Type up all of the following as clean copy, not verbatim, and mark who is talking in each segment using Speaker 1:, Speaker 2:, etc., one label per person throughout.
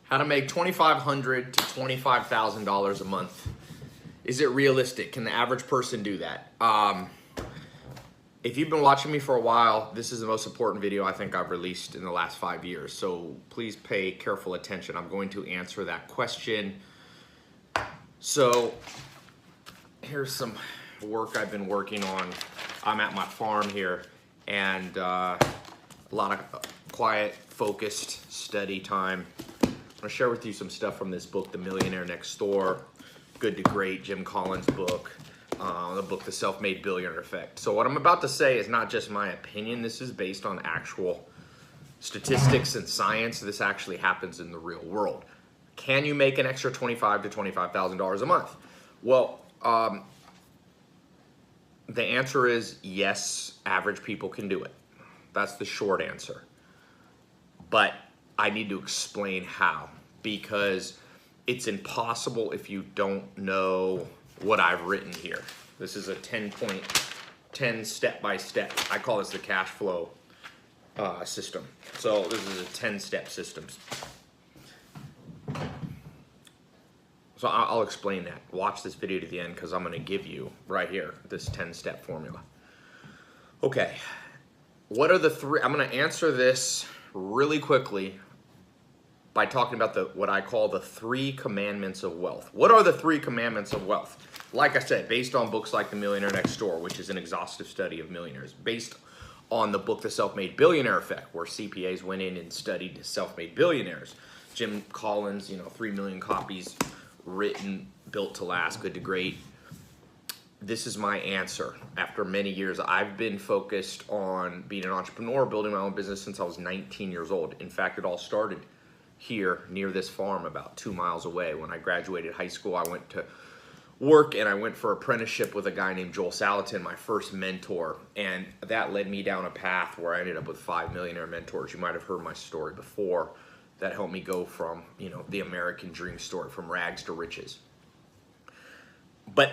Speaker 1: How to make $2,500 to $25,000 a month. Is it realistic? Can the average person do that? If you've been watching me for a while, this is the most important video I think I've released in the last 5 years. So please pay careful attention. I'm going to answer that question. So here's some work I've been working on. I'm at my farm here, and a lot of quiet, focused study time. I'm gonna share with you some stuff from this book, The Millionaire Next Door, Good to Great, Jim Collins' book, the book, The Self-Made Billionaire Effect. So what I'm about to say is not just my opinion. This is based on actual statistics and science. This actually happens in the real world. Can you make an extra $25,000 to $25,000 a month? Well, the answer is yes, average people can do it. That's the short answer. But I need to explain how, because it's impossible if you don't know what I've written here. This is a 10 step-by-step. I call this the cash flow system. So this is a 10-step system. So I'll explain that. Watch this video to the end, because I'm going to give you right here this 10-step formula. Okay, what are the three? I'm going to answer this really quickly by talking about what I call the 3 commandments of wealth. What are the 3 commandments of wealth? Like I said, based on books like The Millionaire Next Door, which is an exhaustive study of millionaires, based on the book, The Self-Made Billionaire Effect, where CPAs went in and studied self-made billionaires. Jim Collins, 3 million copies written, built to last, good to great. This is my answer. After many years, I've been focused on being an entrepreneur, building my own business since I was 19 years old. In fact, it all started here near this farm about 2 miles away. When I graduated high school, I went to work and I went for apprenticeship with a guy named Joel Salatin, my first mentor. And that led me down a path where I ended up with 5 millionaire mentors. You might have heard my story before. That helped me go from, the American dream story, from rags to riches. But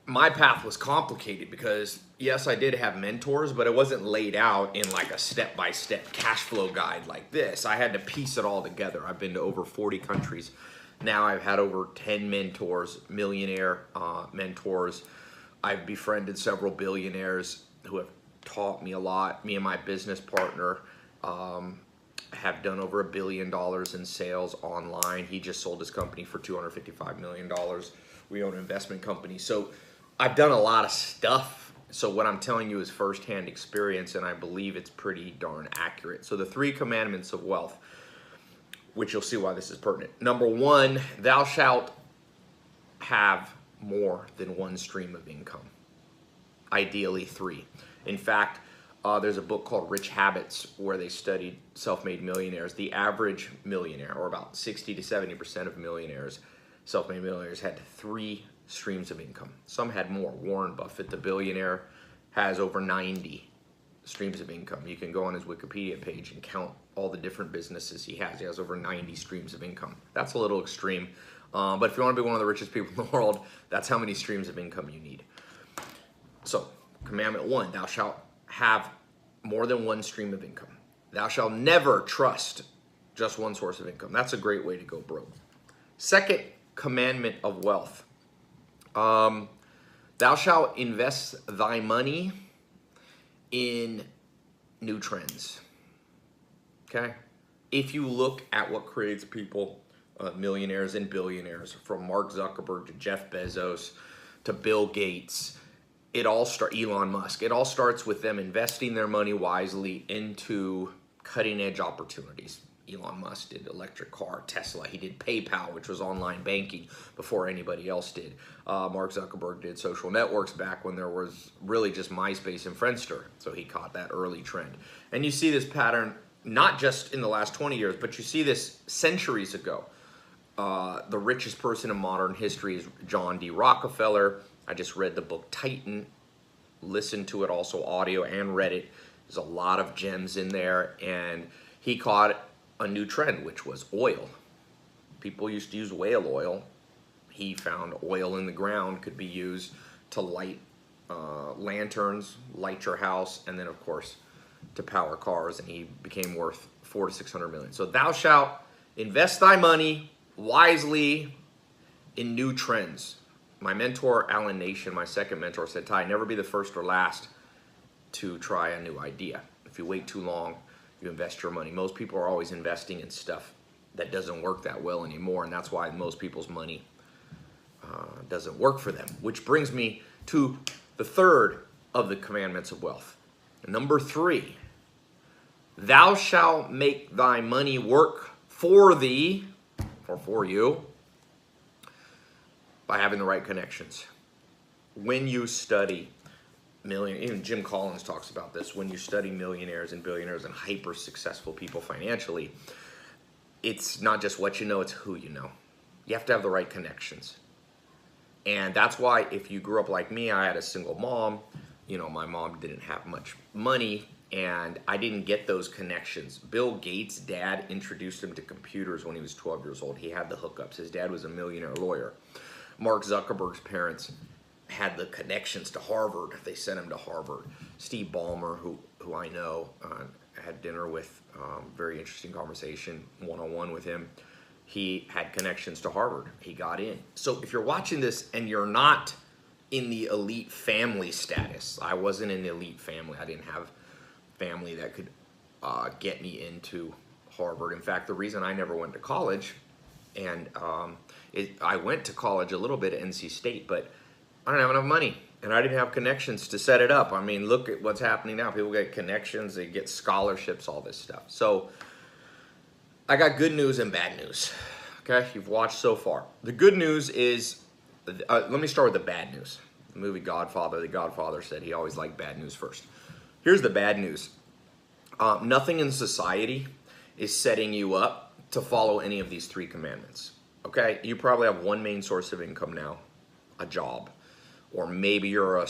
Speaker 1: my path was complicated because, yes, I did have mentors, but it wasn't laid out in like a step-by-step cash flow guide like this. I had to piece it all together. I've been to over 40 countries. Now I've had over 10 mentors, millionaire mentors. I've befriended several billionaires who have taught me a lot. Me and my business partner have done over $1 billion in sales online. He just sold his company for $255 million. We own an investment company. So I've done a lot of stuff. So what I'm telling you is firsthand experience, and I believe it's pretty darn accurate. So the 3 commandments of wealth, which you'll see why this is pertinent. Number 1, thou shalt have more than 1 stream of income. Ideally 3. In fact, there's a book called Rich Habits where they studied self-made millionaires. The average millionaire, or about 60 to 70% of millionaires, self-made millionaires, had 3 streams of income. Some had more. Warren Buffett, the billionaire, has over 90 streams of income. You can go on his Wikipedia page and count all the different businesses he has. He has over 90 streams of income. That's a little extreme, but if you want to be one of the richest people in the world, that's how many streams of income you need. So, commandment 1, thou shalt have more than 1 stream of income. Thou shalt never trust just 1 source of income. That's a great way to go broke. Second commandment of wealth. Thou shalt invest thy money in new trends. Okay? If you look at what creates people, millionaires and billionaires, from Mark Zuckerberg to Jeff Bezos to Bill Gates, Elon Musk, it all starts with them investing their money wisely into cutting edge opportunities. Elon Musk did electric car, Tesla. He did PayPal, which was online banking before anybody else did. Mark Zuckerberg did social networks back when there was really just MySpace and Friendster. So he caught that early trend. And you see this pattern not just in the last 20 years, but you see this centuries ago. The richest person in modern history is John D. Rockefeller. I just read the book Titan, listened to it, also audio, and read it. There's a lot of gems in there, and he caught a new trend, which was oil. People used to use whale oil. He found oil in the ground could be used to light lanterns, light your house, and then of course to power cars, and he became worth 400 to 600 million. So thou shalt Invest thy money wisely in new trends. My mentor, Alan Nation, my second mentor, said, Ty, never be the first or last to try a new idea. If you wait too long, you invest your money. Most people are always investing in stuff that doesn't work that well anymore, and that's why most people's money doesn't work for them. Which brings me to the third of the commandments of wealth. Number 3, thou shalt make thy money work for thee, or for you, by having the right connections. When you study even Jim Collins talks about this, when you study millionaires and billionaires and hyper successful people financially, it's not just what you know, it's who you know. You have to have the right connections. And that's why if you grew up like me, I had a single mom, you know, my mom didn't have much money and I didn't get those connections. Bill Gates' dad introduced him to computers when he was 12 years old. He had the hookups. His dad was a millionaire lawyer. Mark Zuckerberg's parents had the connections to Harvard. They sent him to Harvard. Steve Ballmer, who I know, had dinner with, very interesting conversation, one-on-one with him. He had connections to Harvard. He got in. So if you're watching this and you're not in the elite family status, I wasn't in the elite family. I didn't have family that could get me into Harvard. In fact, the reason I never went to college, and I went to college a little bit at NC State, but I didn't have enough money, and I didn't have connections to set it up. I mean, look at what's happening now. People get connections, they get scholarships, all this stuff. So I got good news and bad news. Okay, you've watched so far. The good news is, let me start with the bad news. The movie Godfather, the Godfather said he always liked bad news first. Here's the bad news. Nothing in society is setting you up to follow any of these 3 commandments. Okay, you probably have one main source of income now, a job. Or maybe you're a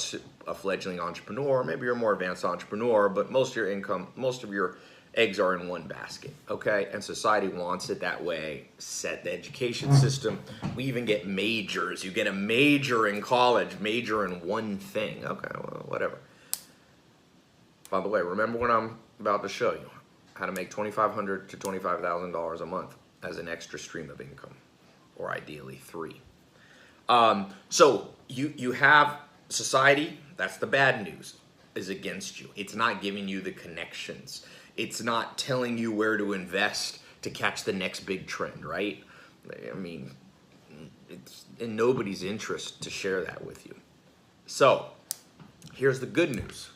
Speaker 1: fledgling entrepreneur, maybe you're a more advanced entrepreneur, but most of your income, most of your eggs are in one basket, okay? And society wants it that way. Set the education system. We even get majors. You get a major in college, major in one thing. Okay, well, whatever. By the way, remember what I'm about to show you, how to make $2,500 to $25,000 a month as an extra stream of income, or ideally 3. So you have society, that's the bad news, is against you. It's not giving you the connections. It's not telling you where to invest to catch the next big trend, right? I mean, it's in nobody's interest to share that with you. So here's the good news.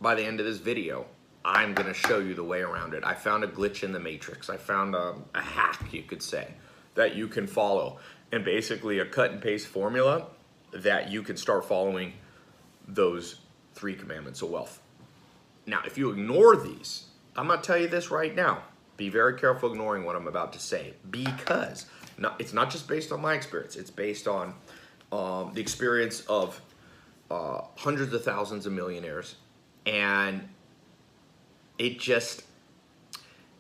Speaker 1: By the end of this video, I'm gonna show you the way around it. I found a glitch in the matrix. I found a hack, you could say, that you can follow. And basically a cut and paste formula that you can start following those 3 commandments of wealth. Now, if you ignore these, I'm going to tell you this right now. Be very careful ignoring what I'm about to say, because it's not just based on my experience. It's based on the experience of hundreds of thousands of millionaires. And it just,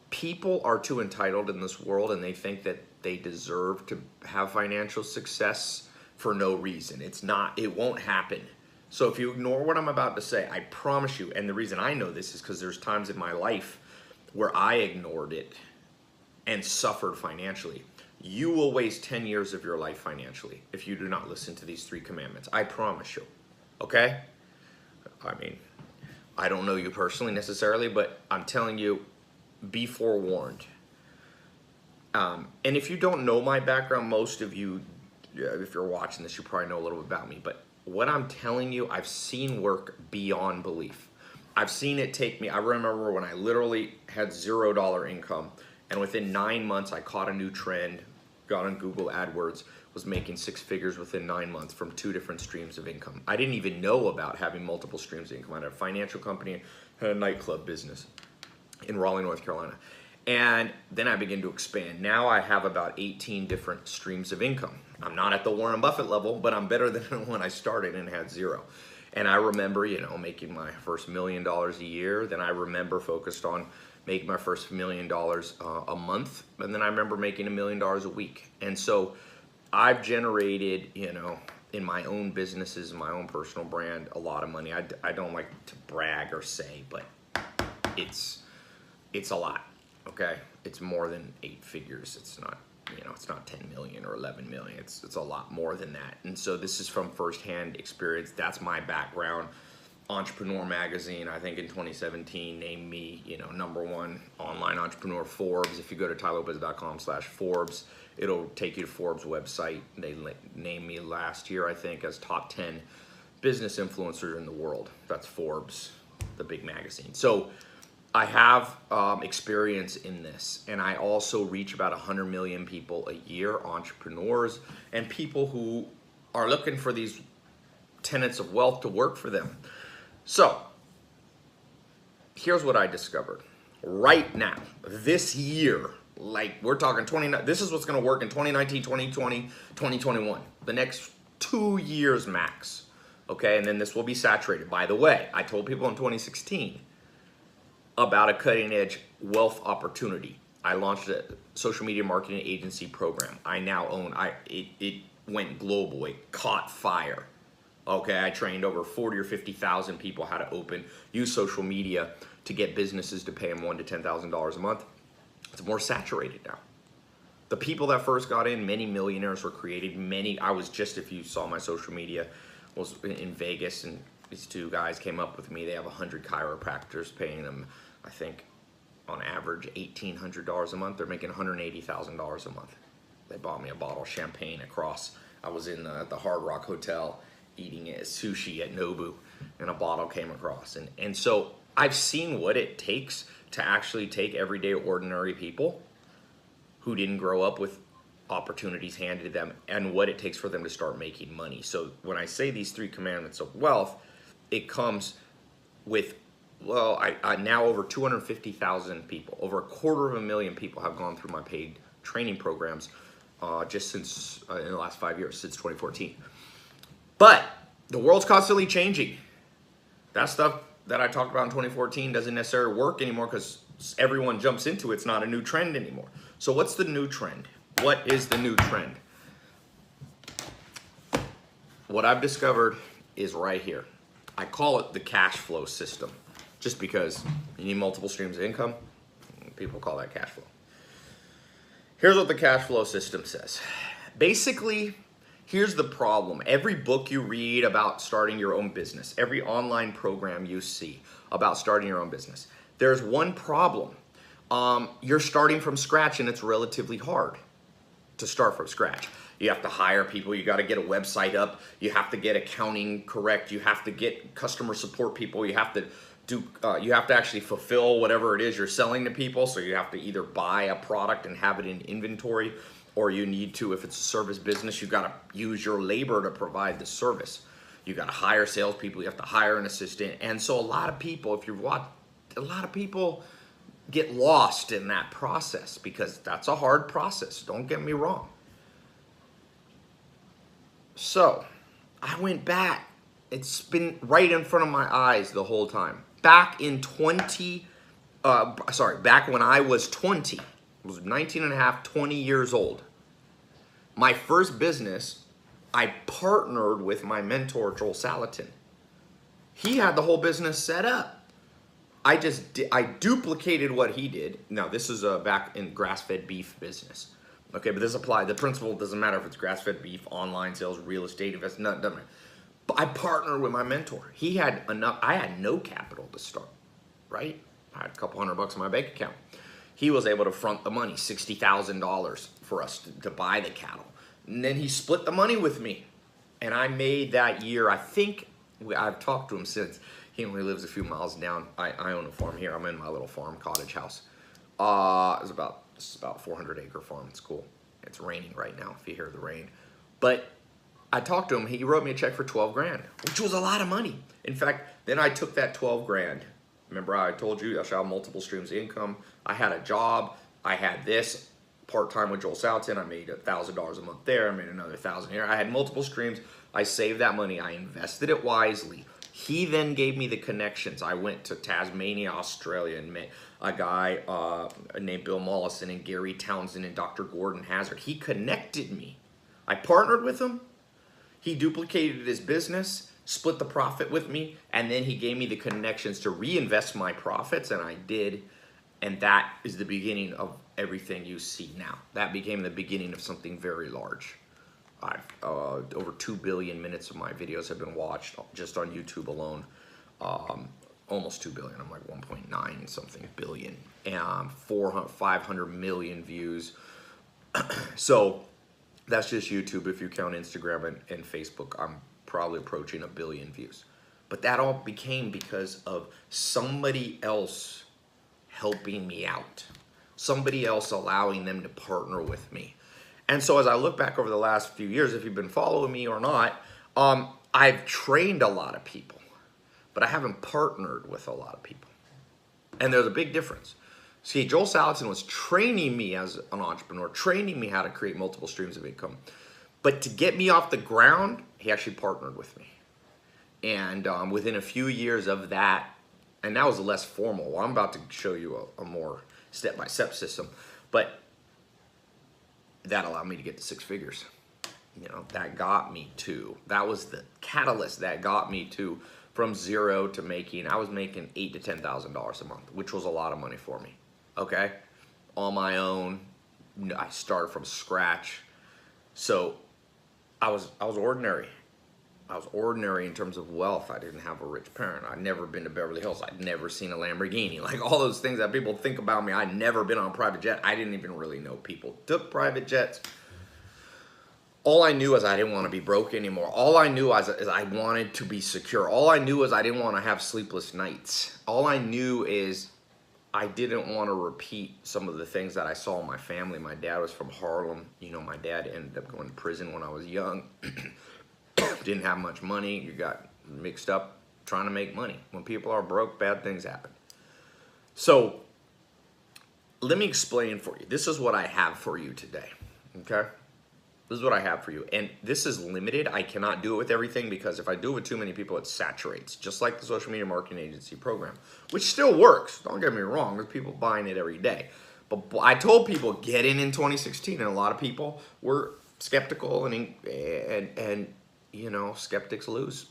Speaker 1: people are too entitled in this world, and they think that they deserve to have financial success for no reason. It won't happen. So if you ignore what I'm about to say, I promise you, and the reason I know this is because there's times in my life where I ignored it and suffered financially. You will waste 10 years of your life financially if you do not listen to these 3 commandments. I promise you, okay? I mean, I don't know you personally necessarily, but I'm telling you, be forewarned. And if you don't know my background, most of you, if you're watching this, you probably know a little bit about me, but what I'm telling you, I've seen work beyond belief. I've seen it take me, I remember when I literally had $0 income, and within 9 months, I caught a new trend, got on Google AdWords, was making 6 figures within 9 months from 2 different streams of income. I didn't even know about having multiple streams of income. I had a financial company, had a nightclub business in Raleigh, North Carolina. And then I began to expand. Now I have about 18 different streams of income. I'm not at the Warren Buffett level, but I'm better than when I started and had 0. And I remember, you know, making my first $1 million a year. Then I remember focused on making my first $1 million a month. And then I remember making $1 million a week. And so I've generated, you know, in my own businesses, my own personal brand, a lot of money. I don't like to brag or say, but it's a lot. okay? It's more than 8 figures. It's not, you know, it's not 10 million or 11 million. It's a lot more than that. And so this is from firsthand experience. That's my background. Entrepreneur Magazine, I think in 2017, named me, you know, #1 online entrepreneur. Forbes, if you go to tailopez.com/Forbes, it'll take you to Forbes website. They named me last year, I think, as top 10 business influencer in the world. That's Forbes, the big magazine. So I have experience in this, and I also reach about 100 million people a year, entrepreneurs, and people who are looking for these tenets of wealth to work for them. So here's what I discovered right now, this year, like we're talking 29, this is what's going to work in 2019, 2020, 2021, the next 2 years max. Okay, and then this will be saturated. By the way, I told people in 2016 about a cutting edge wealth opportunity. I launched a social media marketing agency program. I now own, it went global, it caught fire. Okay, I trained over 40 or 50,000 people how to use social media to get businesses to pay them $1,000 to $10,000 a month. It's more saturated now. The people that first got in, many millionaires were created. I was just, if you saw my social media, was in Vegas, and these 2 guys came up with me. They have 100 chiropractors paying them, I think, on average $1,800 a month. They're making $180,000 a month. They bought me a bottle of champagne across. I was in the Hard Rock Hotel eating sushi at Nobu, and a bottle came across. And so I've seen what it takes to actually take everyday ordinary people who didn't grow up with opportunities handed to them, and what it takes for them to start making money. So when I say these 3 commandments of wealth, it comes with, well, I now over 250,000 people, over 250,000 people have gone through my paid training programs just since in the last 5 years, since 2014. But the world's constantly changing. That stuff that I talked about in 2014 doesn't necessarily work anymore because everyone jumps into it. It's not a new trend anymore. So what's the new trend? What is the new trend? What I've discovered is right here. I call it the cash flow system, just because you need multiple streams of income. People call that cash flow. Here's what the cash flow system says. Basically, here's the problem. Every book you read about starting your own business, every online program you see about starting your own business, there's one problem. You're starting from scratch, and it's relatively hard to start from scratch. You have to hire people. You got to get a website up. You have to get accounting correct. You have to get customer support people. You have to actually fulfill whatever it is you're selling to people. So you have to either buy a product and have it in inventory, or you need to, if it's a service business, you got to use your labor to provide the service. You got to hire salespeople. You have to hire an assistant. And so a lot of people, if you've watched, a lot of people get lost in that process, because that's a hard process. Don't get me wrong. So I went back. It's been right in front of my eyes the whole time. Back when I was 20, I was 19 and a half, 20 years old. My first business, I partnered with my mentor, Joel Salatin. He had the whole business set up. I duplicated what he did. Now, this is back in grass-fed beef business. Okay, but this applies. The principle doesn't matter if it's grass-fed beef, online sales, real estate, investment, doesn't matter. But I partnered with my mentor. He had enough. I had no capital to start, right? I had a couple $100 in my bank account. He was able to front the money, $60,000 for us to buy the cattle. And then he split the money with me. And I made that year, I think, I've talked to him since. He only lives a few miles down. I own a farm here. I'm in my little farm cottage house. It's about 400-acre farm. It's cool. It's raining right now, if you hear the rain. But I talked to him. He wrote me a check for 12 grand, which was a lot of money. In fact, then I took that 12 grand. Remember I told you I shall have multiple streams of income. I had a job. I had this part-time with Joel Salatin. I made $1,000 a month there. I made another $1,000 here. I had multiple streams. I saved that money. I invested it wisely. He then gave me the connections. I went to Tasmania, Australia, and met a guy named Bill Mollison and Gary Townsend and Dr. Gordon Hazard. He connected me. I partnered with him. He duplicated his business, split the profit with me, and then he gave me the connections to reinvest my profits, and I did. And that is the beginning of everything you see now. That became the beginning of something very large. I've over 2 billion minutes of my videos have been watched just on YouTube alone. Almost 2 billion. I'm like 1.9 something billion, and 500 million views. So that's just YouTube. If you count Instagram and Facebook, I'm probably approaching 1 billion views. But that all became because of somebody else helping me out, somebody else allowing them to partner with me. And so as I look back over the last few years, if you've been following me or not, I've trained a lot of people, but I haven't partnered with a lot of people. And there's a big difference. See, Joel Salatin was training me as an entrepreneur, training me how to create multiple streams of income. But to get me off the ground, he actually partnered with me. And within a few years of that, and that was less formal. Well, I'm about to show you a more step-by-step system, but that allowed me to get to 6 figures. You know, that got me to, that was the catalyst that got me to from zero to making, I was making $8,000 to $10,000 a month, which was a lot of money for me. Okay, on my own, I started from scratch. So I was ordinary. I was ordinary in terms of wealth. I didn't have a rich parent. I'd never been to Beverly Hills. I'd never seen a Lamborghini. Like all those things that people think about me. I'd never been on a private jet. I didn't even really know people took private jets. All I knew is I didn't want to be broke anymore. All I knew is I wanted to be secure. All I knew is I didn't want to have sleepless nights. All I knew is I didn't want to repeat some of the things that I saw in my family. My dad was from Harlem. You know, my dad ended up going to prison when I was young. Didn't have much money. You got mixed up trying to make money. When people are broke, bad things happen. So let me explain for you. This is what I have for you today, okay? This is what I have for you. And this is limited. I cannot do it with everything because if I do it with too many people, it saturates, just like the social media marketing agency program, which still works. Don't get me wrong. There's people buying it every day. But I told people, get in 2016, and a lot of people were skeptical and you know, skeptics lose.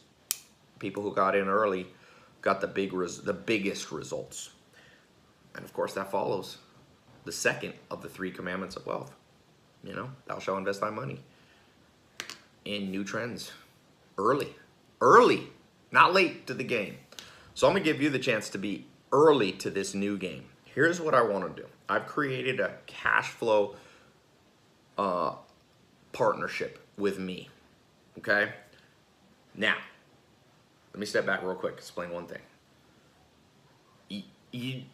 Speaker 1: People who got in early got the biggest results. And of course that follows the second of the 3 commandments of wealth. You know, thou shalt invest thy money in new trends early, not late to the game. So I'm gonna give you the chance to be early to this new game. Here's what I wanna do. I've created a cash flow partnership with me. Okay, now let me step back real quick, explain one thing.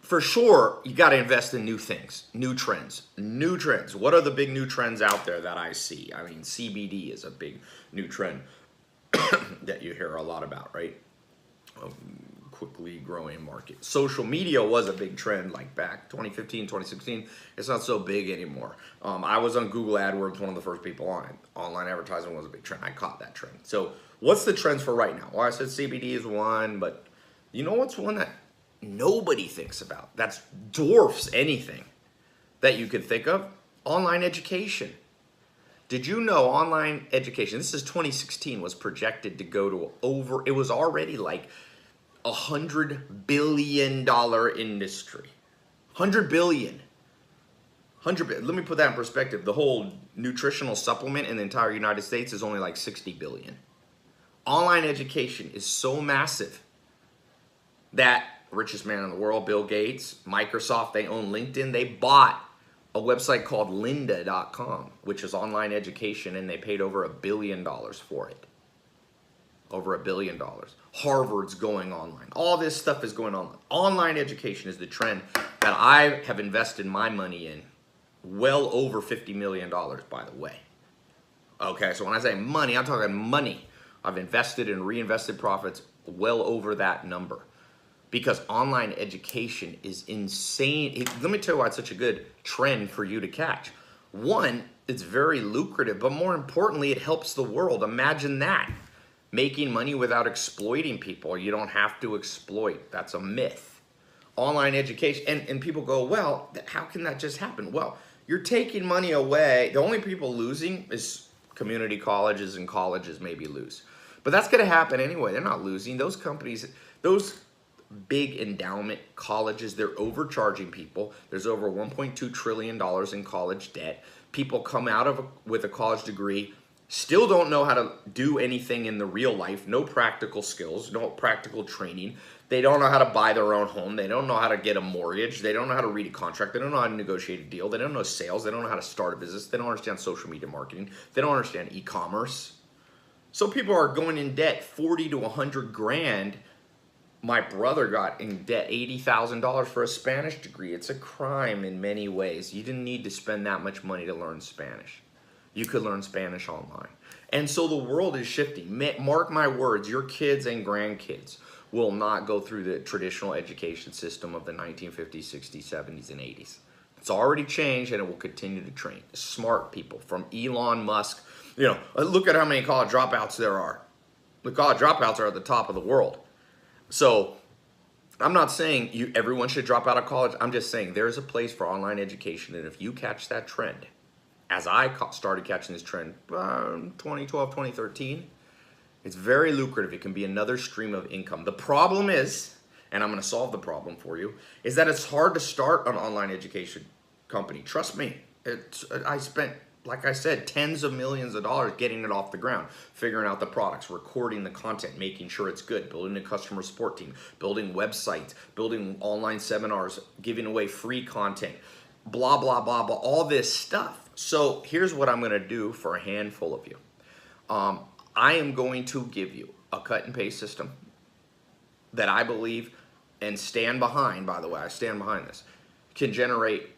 Speaker 1: For sure, you got to invest in new things, new trends. What are the big new trends out there that I see? I mean, CBD is a big new trend that you hear a lot about, right? Quickly growing market. Social media was a big trend like back 2015, 2016. It's not so big anymore. I was on Google AdWords, one of the first people on it. Online advertising was a big trend. I caught that trend. So what's the trends for right now? Well, I said CBD is one, but you know what's one that nobody thinks about? That's dwarfs anything that you could think of? Online education. Did you know online education, this is 2016, was projected to go to over, it was already like $100 billion industry. 100 billion. Let me put that in perspective. The whole nutritional supplement in the entire United States is only like 60 billion. Online education is so massive that richest man in the world, Bill Gates, Microsoft, they own LinkedIn. They bought a website called lynda.com, which is online education, and they paid over $1 billion for it. Over $1 billion. Harvard's going online. All this stuff is going online. Online education is the trend that I have invested my money in. Well over $50 million, by the way. Okay, so when I say money, I'm talking money. I've invested and reinvested profits well over that number. Because online education is insane. Let me tell you why it's such a good trend for you to catch. One, it's very lucrative, but more importantly, it helps the world. Imagine that. Making money without exploiting people. You don't have to exploit. That's a myth. Online education, and people go, well, how can that just happen? Well, you're taking money away. The only people losing is community colleges, and colleges maybe lose. But that's going to happen anyway. They're not losing. Those companies, those big endowment colleges, they're overcharging people. There's over $1.2 trillion in college debt. People come out of with a college degree, still don't know how to do anything in the real life, no practical skills, no practical training. They don't know how to buy their own home. They don't know how to get a mortgage. They don't know how to read a contract. They don't know how to negotiate a deal. They don't know sales. They don't know how to start a business. They don't understand social media marketing. They don't understand e-commerce. So people are going in debt 40 to 100 grand. My brother got in debt $80,000 for a Spanish degree. It's a crime in many ways. You didn't need to spend that much money to learn Spanish. You could learn Spanish online. And so the world is shifting. Mark my words, your kids and grandkids will not go through the traditional education system of the 1950s, 60s, 70s, and 80s. It's already changed, and it will continue to train smart people from Elon Musk. You know, look at how many college dropouts there are. The college dropouts are at the top of the world. So I'm not saying everyone should drop out of college. I'm just saying there's a place for online education, and if you catch that trend, as I started catching this trend 2012, 2013, it's very lucrative. It can be another stream of income. The problem is, and I'm going to solve the problem for you, is that it's hard to start an online education company. Trust me. I spent, like I said, tens of millions of dollars getting it off the ground, figuring out the products, recording the content, making sure it's good, building a customer support team, building websites, building online seminars, giving away free content, blah, blah, blah, blah, all this stuff. So here's what I'm going to do for a handful of you. I am going to give you a cut and paste system that I believe and stand behind, by the way, I stand behind this, can generate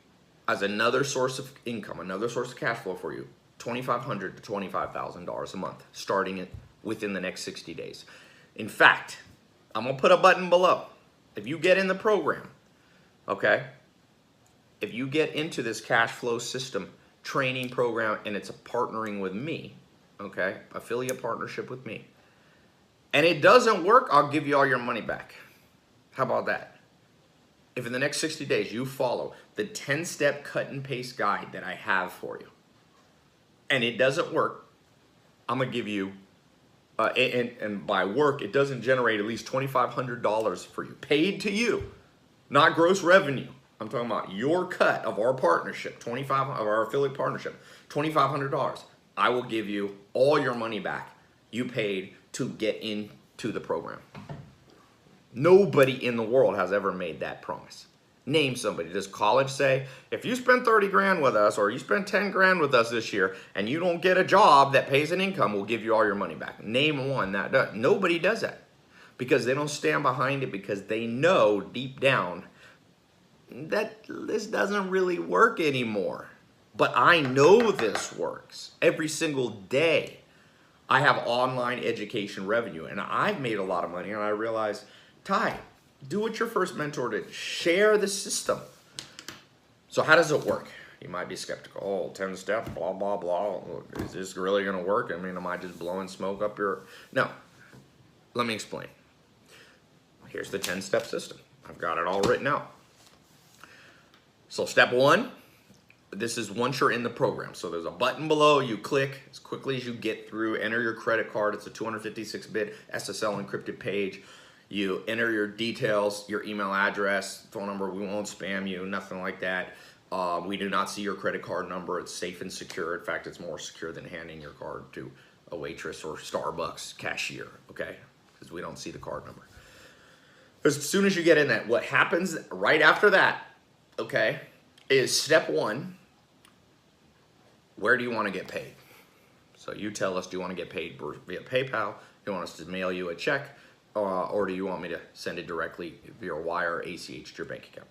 Speaker 1: as another source of income, another source of cash flow for you, $2,500 to $25,000 a month, starting it within the next 60 days. In fact, I'm going to put a button below. If you get in the program, okay, if you get into this cash flow system training program and it's a partnering with me, okay, affiliate partnership with me, and it doesn't work, I'll give you all your money back. How about that? If in the next 60 days you follow the 10-step cut and paste guide that I have for you, and it doesn't work, I'm gonna give you, and by work, it doesn't generate at least $2,500 for you, paid to you, not gross revenue. I'm talking about your cut of our partnership, of our affiliate partnership, $2,500. I will give you all your money back you paid to get into the program. Nobody in the world has ever made that promise. Name somebody. Does college say, if you spend 30 grand with us or you spend 10 grand with us this year and you don't get a job that pays an income, we'll give you all your money back? Name one that does. Nobody does that because they don't stand behind it, because they know deep down that this doesn't really work anymore. But I know this works. Every single day I have online education revenue, and I've made a lot of money, and I realize, Ty, do what your first mentor did. Share the system. So how does it work? You might be skeptical. Oh, 10 steps, blah, blah, blah. Is this really going to work? I mean, am I just blowing smoke up your... No. Let me explain. Here's the 10-step system. I've got it all written out. So step one, this is once you're in the program. So there's a button below. You click as quickly as you get through. Enter your credit card. It's a 256-bit SSL encrypted page. You enter your details, your email address, phone number. We won't spam you, nothing like that. We do not see your credit card number. It's safe and secure. In fact, it's more secure than handing your card to a waitress or Starbucks cashier, okay? Because we don't see the card number. As soon as you get in that, what happens right after that, okay, is step one. Where do you want to get paid? So you tell us, do you want to get paid via PayPal? Do you want us to mail you a check? Or do you want me to send it directly via wire or ACH to your bank account?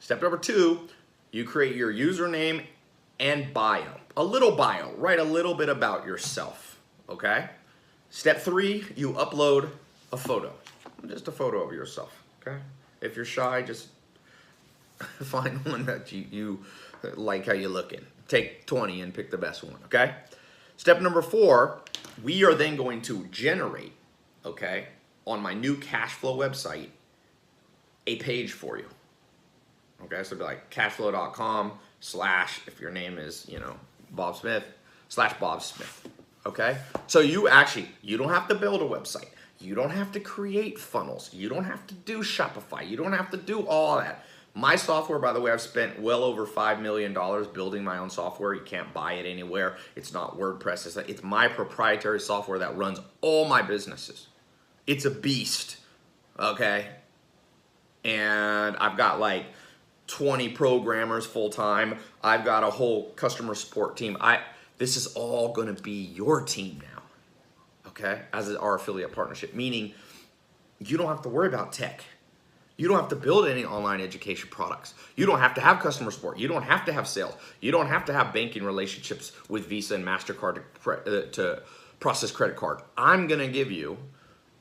Speaker 1: Step number two, you create your username and bio. A little bio, write a little bit about yourself, okay? Step three, you upload a photo. Just a photo of yourself, okay? If you're shy, just find one that you like how you look in. Take 20 and pick the best one, okay? Step number four, we are then going to generate, okay, on my new Cashflow website, a page for you. Okay, so it'd be like cashflow.com/ if your name is, you know, Bob Smith, /Bob Smith. Okay, so you don't have to build a website. You don't have to create funnels. You don't have to do Shopify. You don't have to do all that. My software, by the way, I've spent well over $5 million building my own software. You can't buy it anywhere. It's not WordPress. It's my proprietary software that runs all my businesses. It's a beast, okay? And I've got like 20 programmers full time. I've got a whole customer support team. This is all gonna be your team now, okay? As our affiliate partnership, meaning you don't have to worry about tech. You don't have to build any online education products. You don't have to have customer support. You don't have to have sales. You don't have to have banking relationships with Visa and MasterCard to process credit card. I'm gonna give you,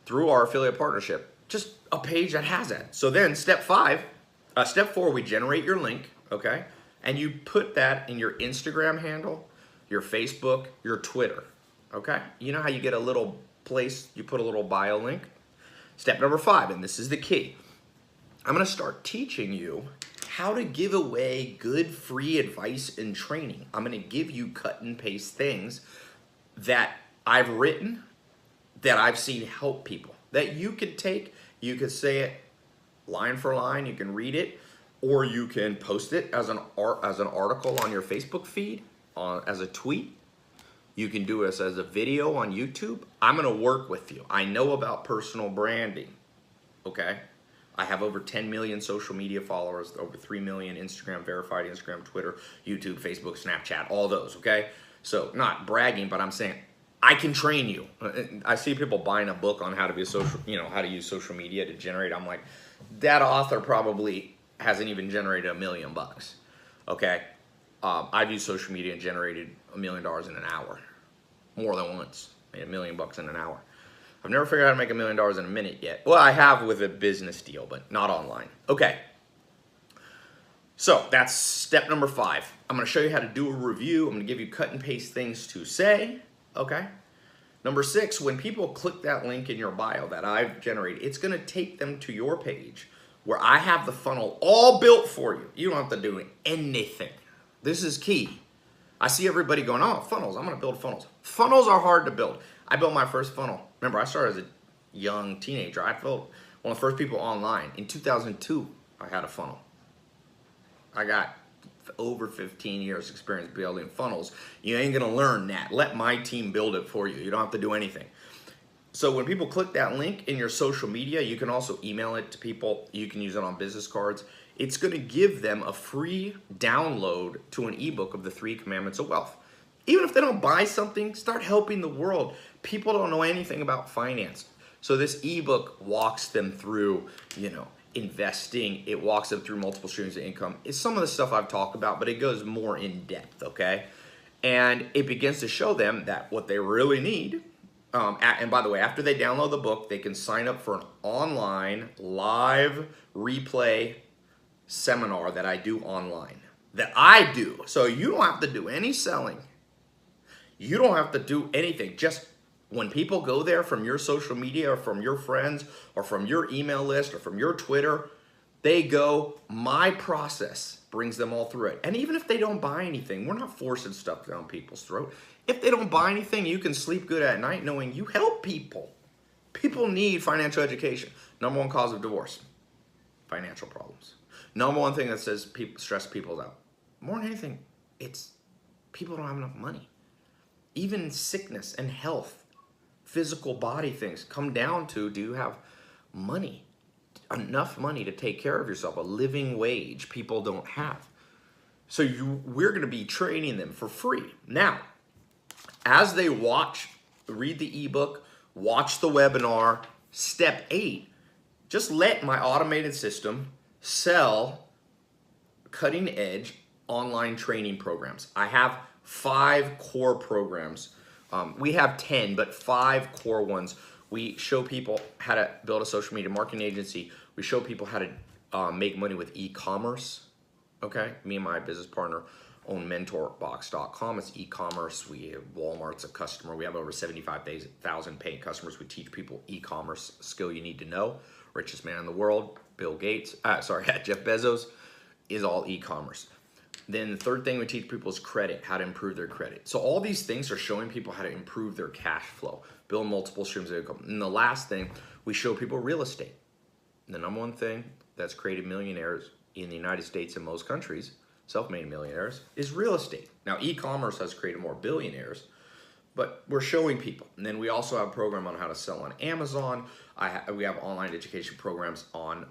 Speaker 1: through our affiliate partnership, just a page that has that. So then step 4, we generate your link, okay? And you put that in your Instagram handle, your Facebook, your Twitter, okay? You know how you get a little place, you put a little bio link? Step number 5, and this is the key. I'm gonna start teaching you how to give away good free advice and training. I'm gonna give you cut and paste things that I've written, that I've seen help people, that you could take, you could say it line for line, you can read it, or you can post it as an article on your Facebook feed, as a tweet. You can do this as a video on YouTube. I'm gonna work with you. I know about personal branding, okay? I have over 10 million social media followers, over 3 million Instagram verified, Instagram, Twitter, YouTube, Facebook, Snapchat, all those, okay? So not bragging, but I'm saying I can train you. I see people buying a book on how to be a social, how to use social media to generate. I'm like, that author probably hasn't even generated $1 million, okay? I've used social media and generated $1 million in an hour, more than once, made $1 million in an hour. I've never figured out how to make $1 million in a minute yet. Well, I have with a business deal, but not online. Okay. So that's step number 5. I'm gonna show you how to do a review. I'm gonna give you cut and paste things to say, okay? Number 6, when people click that link in your bio that I've generated, it's gonna take them to your page where I have the funnel all built for you. You don't have to do anything. This is key. I see everybody going, oh, funnels, I'm gonna build funnels. Funnels are hard to build. I built my first funnel. Remember, I started as a young teenager. I built one of the first people online. In 2002, I had a funnel. I got over 15 years experience building funnels. You ain't gonna learn that. Let my team build it for you. You don't have to do anything. So when people click that link in your social media, you can also email it to people. You can use it on business cards. It's gonna give them a free download to an ebook of the 3 Commandments of Wealth. Even if they don't buy something, start helping the world. People don't know anything about finance. So this ebook walks them through, investing. It walks them through multiple streams of income. It's some of the stuff I've talked about, but it goes more in depth, okay? And it begins to show them that what they really need, and by the way, after they download the book, they can sign up for an online live replay seminar that I do online, that I do. So you don't have to do any selling. You don't have to do anything. Just when people go there from your social media or from your friends or from your email list or from your Twitter, they go, my process brings them all through it. And even if they don't buy anything, we're not forcing stuff down people's throat. If they don't buy anything, you can sleep good at night knowing you help people. People need financial education. Number 1 cause of divorce, financial problems. Number 1 thing that says stress people out. More than anything, it's people don't have enough money. Even sickness and health, physical body things come down to, do you have money? Enough money to take care of yourself, a living wage people don't have. So we're gonna be training them for free. Now, as they read the ebook, watch the webinar, step 8, just let my automated system sell cutting edge online training programs. I have 5 core programs. We have 10, but 5 core ones. We show people how to build a social media marketing agency. We show people how to make money with e-commerce. Okay, me and my business partner own mentorbox.com. It's e-commerce. Walmart's a customer. We have over 75,000 paying customers. We teach people e-commerce skill you need to know. Richest man in the world, Jeff Bezos, is all e-commerce. Then the third thing we teach people is credit, how to improve their credit. So all these things are showing people how to improve their cash flow, build multiple streams of income. And the last thing, we show people real estate. The number one thing that's created millionaires in the United States and most countries, self-made millionaires, is real estate. Now, e-commerce has created more billionaires, but we're showing people. And then we also have a program on how to sell on Amazon. We have online education programs on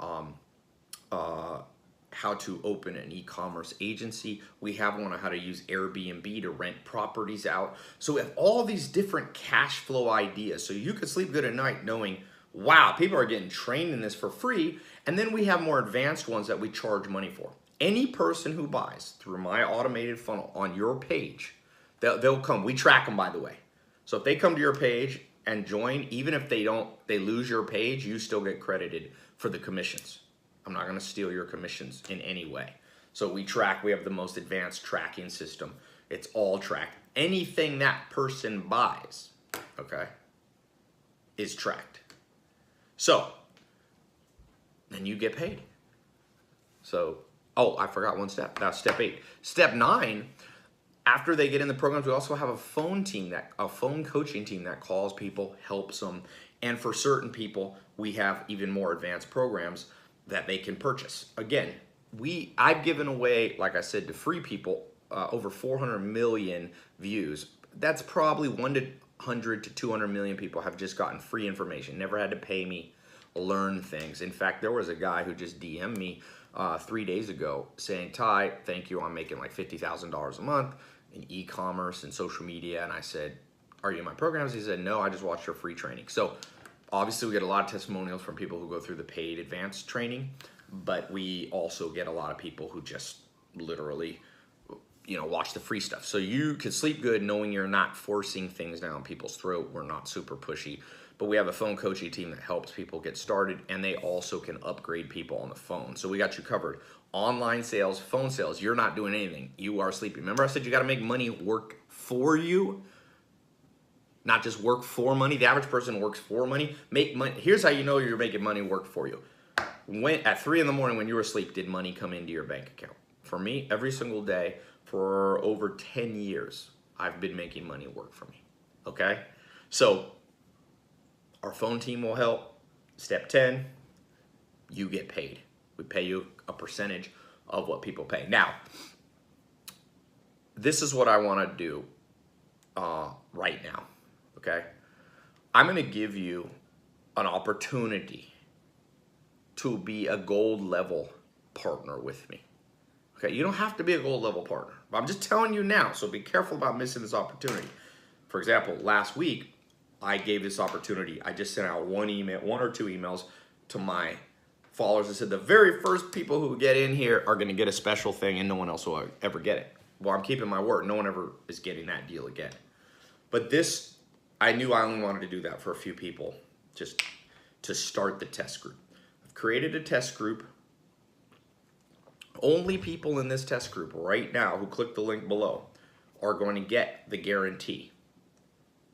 Speaker 1: how to open an e-commerce agency. We have one on how to use Airbnb to rent properties out. So we have all these different cash flow ideas. So you could sleep good at night knowing, wow, people are getting trained in this for free. And then we have more advanced ones that we charge money for. Any person who buys through my automated funnel on your page, they'll come. We track them, by the way. So if they come to your page and join, even if they lose your page, you still get credited for the commissions. I'm not going to steal your commissions in any way. So we have the most advanced tracking system. It's all tracked. Anything that person buys, okay, is tracked. So then you get paid. So, oh, I forgot one step. That's step 8. Step 9, after they get in the programs, we also have a phone coaching team that calls people, helps them. And for certain people, we have even more advanced programs that they can purchase. Again, I've given away, like I said, to free people, over 400 million views. That's probably 100 to 200 million people have just gotten free information, never had to pay me, learn things. In fact, there was a guy who just DM'd me 3 days ago saying, Ty, thank you, I'm making like $50,000 a month in e-commerce and social media. And I said, are you in my programs? He said, no, I just watched your free training. So obviously, we get a lot of testimonials from people who go through the paid advanced training, but we also get a lot of people who just literally, watch the free stuff. So you can sleep good knowing you're not forcing things down people's throat. We're not super pushy, but we have a phone coaching team that helps people get started, and they also can upgrade people on the phone. So we got you covered. Online sales, phone sales, you're not doing anything. You are sleeping. Remember I said you got to make money work for you? Not just work for money. The average person works for money. Make money. Here's how you know you're making money work for you. At 3 in the morning when you were asleep, did money come into your bank account? For me, every single day for over 10 years, I've been making money work for me. Okay? So our phone team will help. Step 10, you get paid. We pay you a percentage of what people pay. Now, this is what I want to do right now. Okay, I'm going to give you an opportunity to be a gold level partner with me. Okay, you don't have to be a gold level partner, but I'm just telling you now, so be careful about missing this opportunity. For example, last week, I gave this opportunity. I just sent out one or two emails to my followers that said the very first people who get in here are going to get a special thing and no one else will ever get it. Well, I'm keeping my word. No one ever is getting that deal again. But this, I knew I only wanted to do that for a few people just to start the test group. I've created a test group. Only people in this test group right now who click the link below are going to get the guarantee.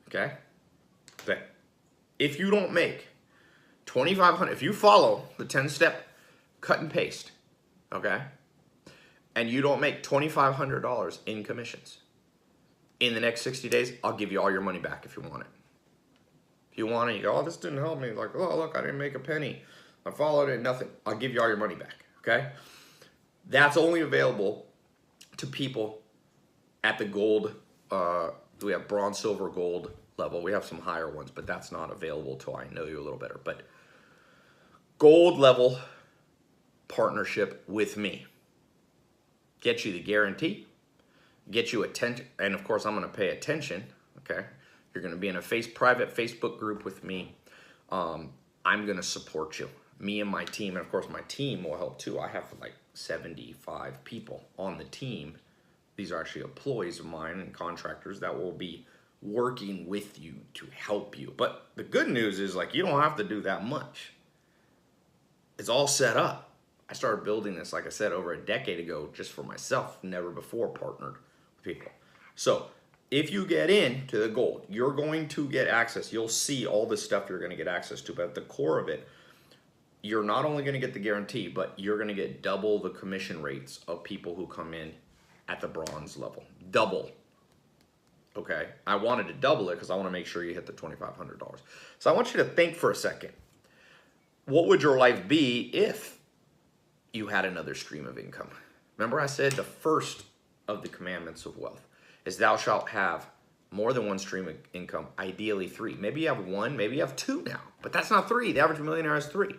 Speaker 1: Okay? But if you don't make $2,500, if you follow the 10-step cut and paste, okay, and you don't make $2,500 in commissions, in the next 60 days, I'll give you all your money back if you want it. If you want it, you go, oh, this didn't help me. Like, oh, look, I didn't make a penny. I followed it, nothing. I'll give you all your money back, okay? That's only available to people at the gold, we have bronze, silver, gold level. We have some higher ones, but that's not available till I know you a little better. But gold level partnership with me. Get you the guarantee. Get you attention, and of course I'm going to pay attention. Okay, you're going to be in a private Facebook group with me. I'm going to support you, me and my team, and of course my team will help too. I have like 75 people on the team. These are actually employees of mine and contractors that will be working with you to help you. But the good news is, like, you don't have to do that much. It's all set up. I started building this, like I said, over a decade ago just for myself, never before partnered with people. So if you get into the gold, you're going to get access. You'll see all this stuff you're going to get access to, but at the core of it, you're not only going to get the guarantee, but you're going to get double the commission rates of people who come in at the bronze level. Double. Okay, I wanted to double it because I want to make sure you hit the $2,500. So I want you to think for a second. What would your life be if you had another stream of income? Remember I said the first of the commandments of wealth is thou shalt have more than one stream of income, ideally 3. Maybe you have 1, maybe you have 2 now, but that's not 3. The average millionaire has 3.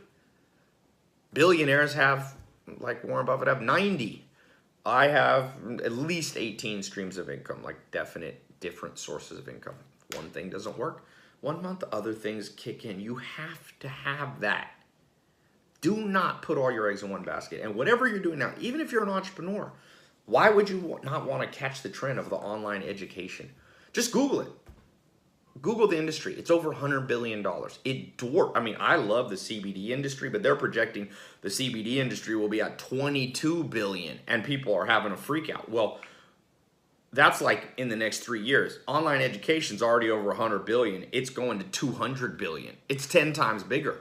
Speaker 1: Billionaires have, like Warren Buffett, have 90. I have at least 18 streams of income, like definite different sources of income. If one thing doesn't work, one month other things kick in. You have to have that. Do not put all your eggs in one basket. And whatever you're doing now, even if you're an entrepreneur, why would you not want to catch the trend of the online education? Just Google it. Google the industry. It's over $100 billion. It dwarfs. I mean, I love the CBD industry, but they're projecting the CBD industry will be at $22 billion, and people are having a freak out. Well, that's like in the next 3 years. Online education's already over $100 billion. It's going to $200 billion. It's 10 times bigger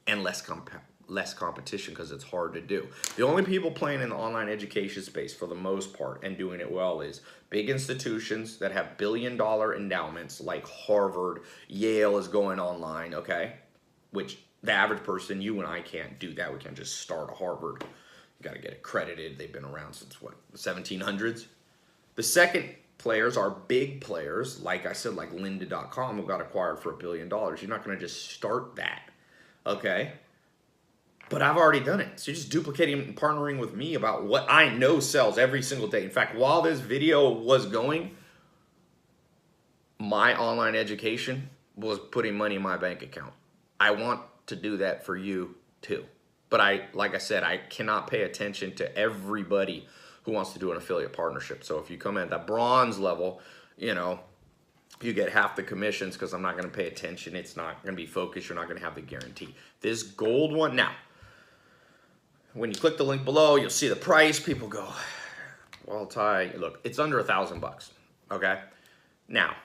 Speaker 1: and less competition because it's hard to do. The only people playing in the online education space for the most part and doing it well is big institutions that have billion-dollar endowments like Harvard, Yale is going online, okay? Which the average person, you and I can't do that. We can't just start a Harvard. You got to get accredited. They've been around since, what, the 1700s? The second players are big players, like I said, like lynda.com, who got acquired for $1 billion. You're not going to just start that, okay? But I've already done it. So you're just duplicating and partnering with me about what I know sells every single day. In fact, while this video was going, my online education was putting money in my bank account. I want to do that for you too. But like I said, I cannot pay attention to everybody who wants to do an affiliate partnership. So if you come at that bronze level, you know, you get half the commissions because I'm not going to pay attention. It's not going to be focused. You're not going to have the guarantee. This gold one, now, when you click the link below, you'll see the price. People go, well, Ty, look, it's under $1,000, okay? Now,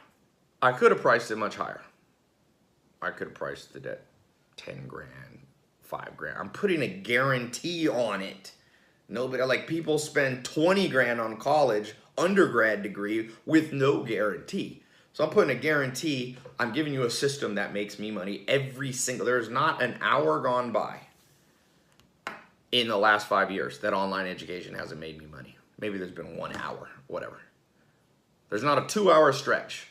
Speaker 1: I could have priced it much higher. I could have priced it at 10 grand, 5 grand. I'm putting a guarantee on it. Nobody, like people spend 20 grand on college, undergrad degree with no guarantee. So I'm putting a guarantee. I'm giving you a system that makes me money every single, there's not an hour gone by in the last 5 years that online education hasn't made me money. Maybe there's been 1 hour, whatever. There's not a 2-hour stretch,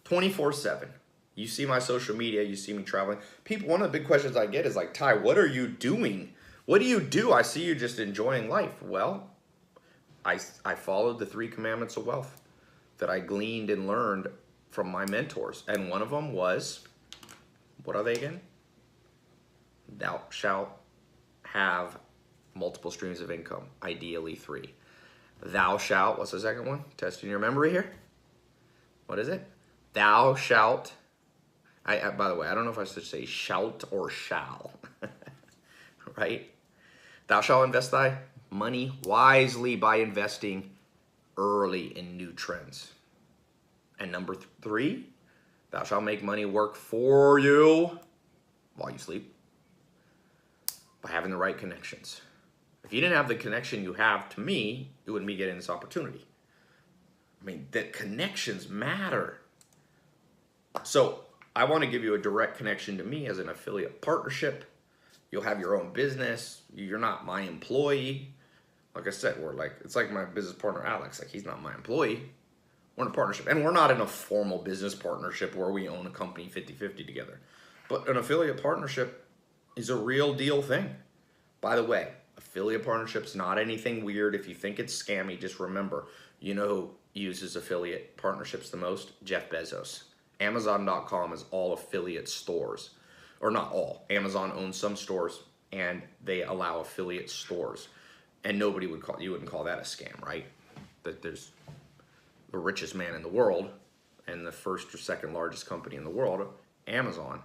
Speaker 1: 24/7. You see my social media, you see me traveling. People, one of the big questions I get is like, Ty, what are you doing? What do you do? I see you just enjoying life. Well, I followed the 3 commandments of wealth that I gleaned and learned from my mentors. And one of them was, what are they again? Thou shalt have multiple streams of income, ideally 3. Thou shalt, what's the second one? Testing your memory here. What is it? Thou shalt, by the way, I don't know if I should say shout or shall, right? Thou shalt invest thy money wisely by investing early in new trends. And number 3, thou shalt make money work for you while you sleep by having the right connections. If you didn't have the connection you have to me, you wouldn't be getting this opportunity. I mean, the connections matter. So I want to give you a direct connection to me as an affiliate partnership. You'll have your own business. You're not my employee. Like I said, it's like my business partner, Alex. Like, he's not my employee. We're in a partnership. And we're not in a formal business partnership where we own a company 50-50 together. But an affiliate partnership is a real deal thing. By the way, affiliate partnership's not anything weird. If you think it's scammy, just remember, you know who uses affiliate partnerships the most? Jeff Bezos. Amazon.com is all affiliate stores. Or not all. Amazon owns some stores, and they allow affiliate stores. And nobody would call, you wouldn't call that a scam, right? That there's the richest man in the world and the first or second largest company in the world, Amazon,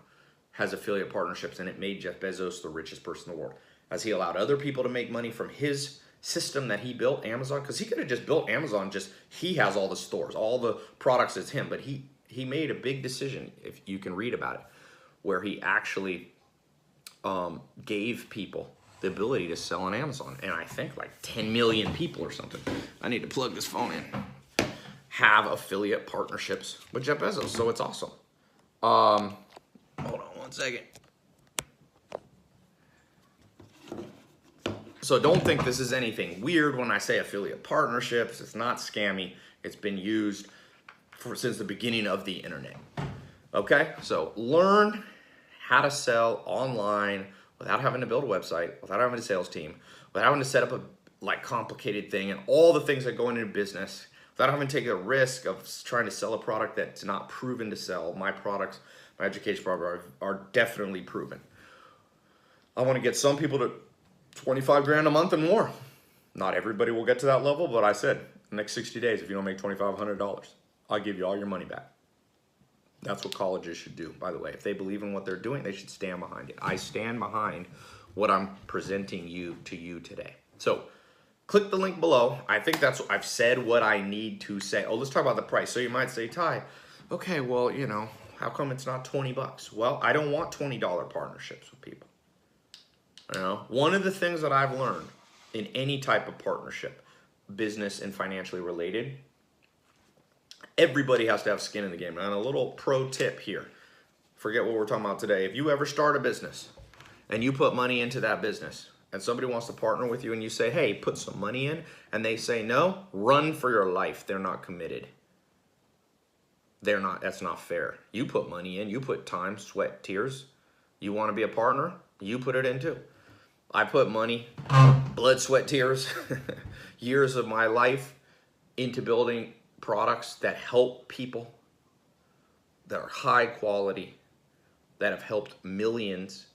Speaker 1: has affiliate partnerships, and it made Jeff Bezos the richest person in the world. As he allowed other people to make money from his system that he built, Amazon, because he could have just built Amazon, he has all the stores, all the products is him, but he made a big decision, if you can read about it, where he actually gave people the ability to sell on Amazon. And I think like 10 million people or something, I need to plug this phone in, have affiliate partnerships with Jeff Bezos. So it's awesome. Hold on one second. So don't think this is anything weird when I say affiliate partnerships. It's not scammy. It's been used since the beginning of the internet. Okay, so learn how to sell online without having to build a website, without having a sales team, without having to set up a complicated thing and all the things that go into business, without having to take a risk of trying to sell a product that's not proven to sell. My products, my education products are definitely proven. I want to get some people to 25 grand a month and more. Not everybody will get to that level, but I said, the next 60 days, if you don't make $2,500, I'll give you all your money back. That's what colleges should do, by the way. If they believe in what they're doing, they should stand behind it. I stand behind what I'm presenting to you today. So click the link below. I think that's, I've said what I need to say. Oh, let's talk about the price. So you might say, Ty, okay, well, you know, how come it's not 20 bucks? Well, I don't want $20 partnerships with people. You know, one of the things that I've learned in any type of partnership, business and financially related, everybody has to have skin in the game. And a little pro tip here, forget what we're talking about today. If you ever start a business and you put money into that business and somebody wants to partner with you and you say, hey, put some money in, and they say no, run for your life. They're not committed. They're not, that's not fair. You put money in, you put time, sweat, tears. You want to be a partner? You put it in too. I put money, blood, sweat, tears, years of my life into building products that help people, that are high quality, that have helped millions.